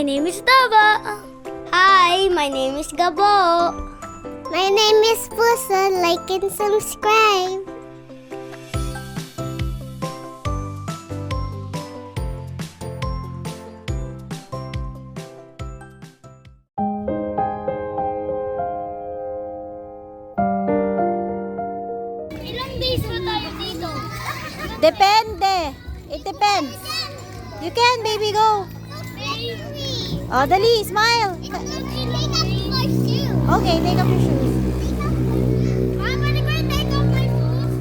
my name is Dava. Hi, my name is Gabo. My name is Pusa. Like and subscribe. Ilang days ba tayo dito? Depende. It depends. You can, baby, go. Oh, dali, smile. Okay, take off your shoes. I'm gonna go take off my shoes.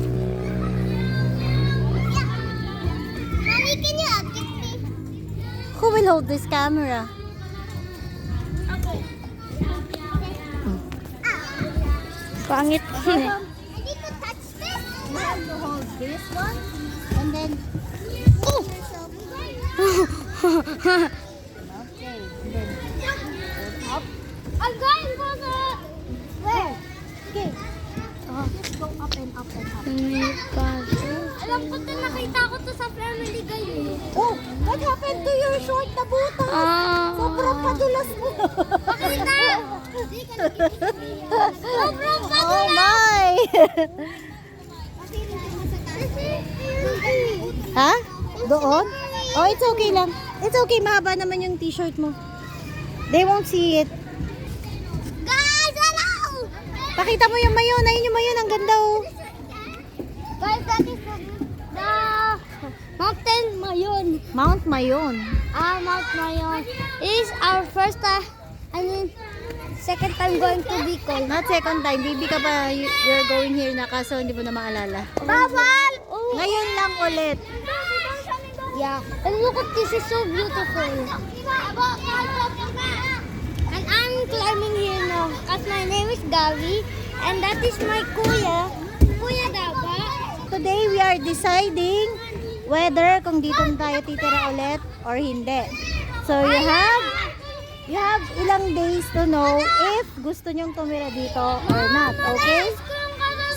Mommy, can you update me? Who will hold this camera? Pangit. I need to touch this. You have to hold this one. And then... Oh! Okay. And then... hold up. I'm going for the... Where? Okay. Just go up and up and up. Alam ko to, nakita ko to sa Family Guy. Oh! What happened to your short na butas? Sobrang padulas mo. Pakita! Sobrang Oh my! Ha? Doon? Oh, it's okay lang. It's okay, mahaba naman yung t-shirt mo. They won't see it. Guys, hello! Pakita mo yung mayon. Ayun yung mayon. Ang ganda oh. Guys, that is the Mountain Mayon. Mount Mayon. Mount Mayon is our first second time going to Bicol. Not second time. Baby ka pa. You're going here na kaso hindi mo na maalala. Bawal! Ngayon lang ulit. Yeah. And look at this, is so beautiful. And I'm climbing here now. Cause my name is Gavi. And that is my kuya. Kuya Daba. Today we are deciding whether kung dito na tayo titira ulit or hindi. So you have ilang days to know if gusto nyong tumira dito or not, okay?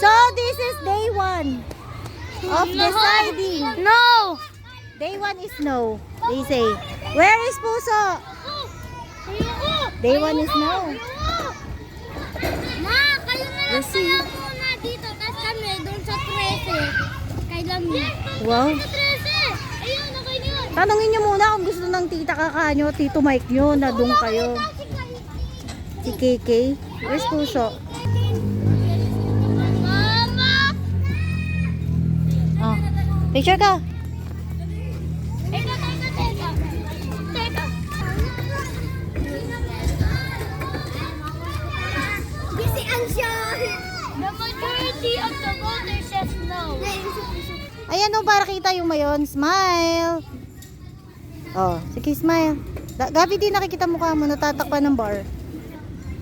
So this is day 1 of deciding. No! Day 1 is no, they say. Where is Puso? Day 1 is no. Ma, kayo na lang We'll see. kaya muna dito. Tapos kami doon sa 13. Kay Lami. Wow. Sa 13! Ayun, okay yun. Tanungin nyo muna kung gusto ng tita kakanyo, tito Mike nyo, na doon kayo. Si KK. Where's Puso? Mama! Oh. Picture ka. Teka. Si Ansha. The majority of the voters says no. Ayan o, para kita yung mayon. Smile. Oh, sige, smile. Gabi, di nakikita mukha mo, natatakpan ng bar.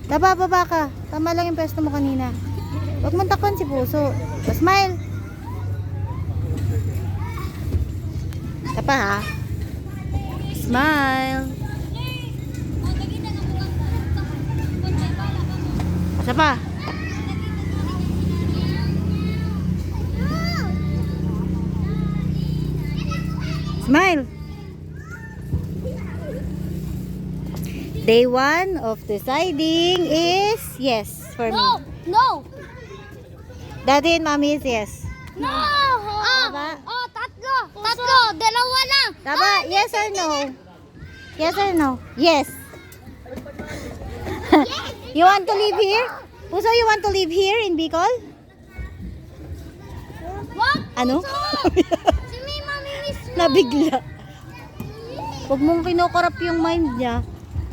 Baba ka. Tama lang yung pwesto mo kanina. Huwag mong takpan si Puso. So, smile. Tapa ha. Smile. Asa pa? Smile. Day 1 of deciding is yes for me. No! Daddy and mommy is yes. No! Tama? Tatlo! Dalawa lang! Tama? Yes or no? Yes or no? Yes. You want to live here? Puso, you want to live here in Bicol? What? Ano? Si Mima Mimis Nabigla. Huwag mong kinukurap yung mind niya.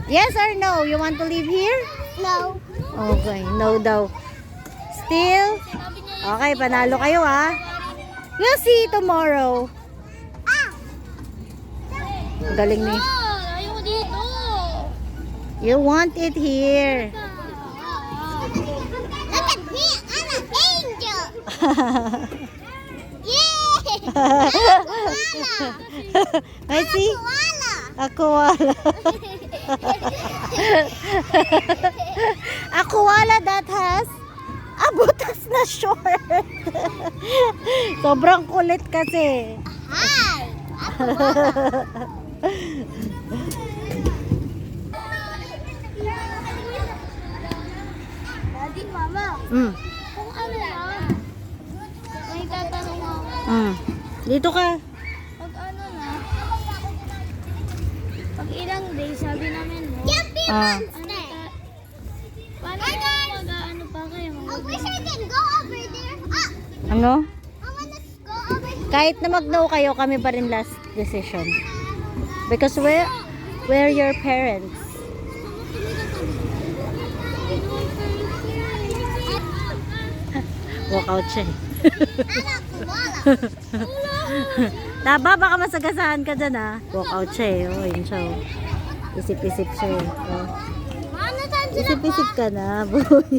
Yes or no? You want to live here? No. Okay, no daw. Still? Okay, panalo kayo ha. We'll see tomorrow. Galing ni. Ayaw dito. You want it here. Look at me, I'm an angel. Yay! I see. Koala. Ako wala. A koala that has a butas na short. Sobrang kulit kasi. Hi! Mama, Mm. kung ano lang, may tatanong ako. Mm. Dito ka. Pag ano na, pag ilang days, sabi namin mo, Ah. paano mag-ano pa kayo? I wish I can go over there. Ano? I wanna go over there. Kahit na mag-no kayo, kami pa rin last decision. Because we're your parents. Walk out siya eh. Taba, baka masagasahan ka dyan ah. Walk out siya eh. Oh, yun siya oh. Isip-isip siya eh. Oh. Isip-isip ka na, boy.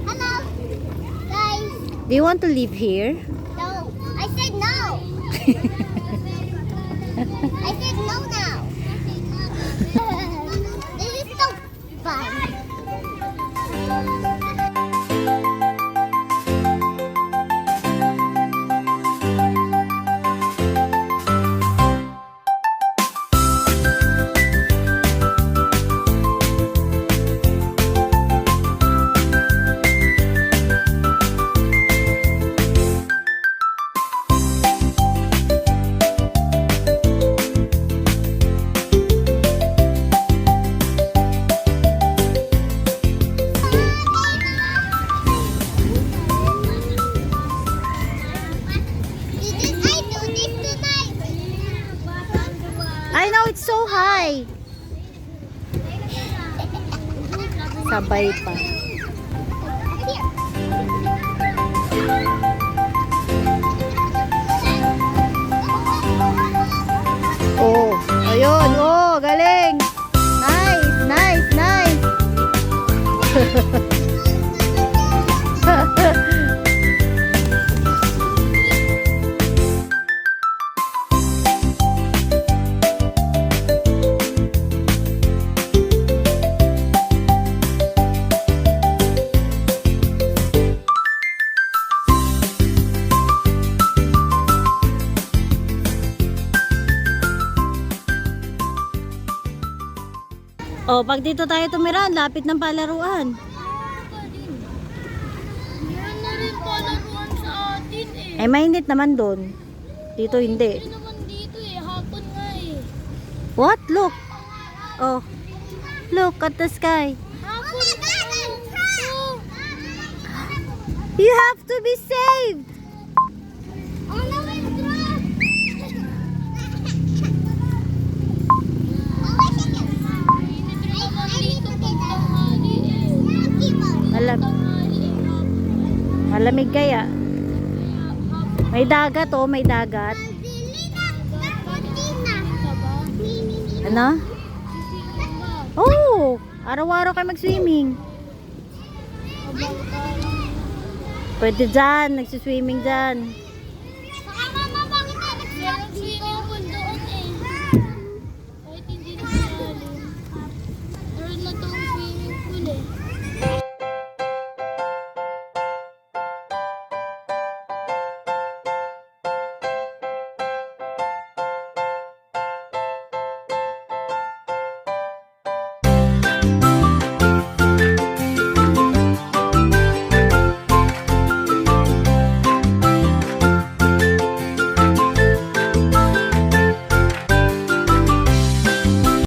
Hello, guys. Do you want to live here? No, I said no. I said no now. This is so fun. I do this tonight. I know it's so high. Sabay pa. Oh, ayun. Oh, galing. Nice, nice, nice. Oh, pag dito tayo tumira, lapit ng palaruan. Meron na rin palaruan sa atin eh. Eh, mainit naman doon. Dito hindi. Hindi naman dito eh. Hapon nga eh. What? Look. Oh. Look at the sky. Hapon nga. You have to be saved. Oh no, it's drunk. Malam Malamig kaya. May dagat oh, may dagat. Ano? Oh, araw-araw kayo mag-swimming. Pwede dyan, nagsiswimming dyan.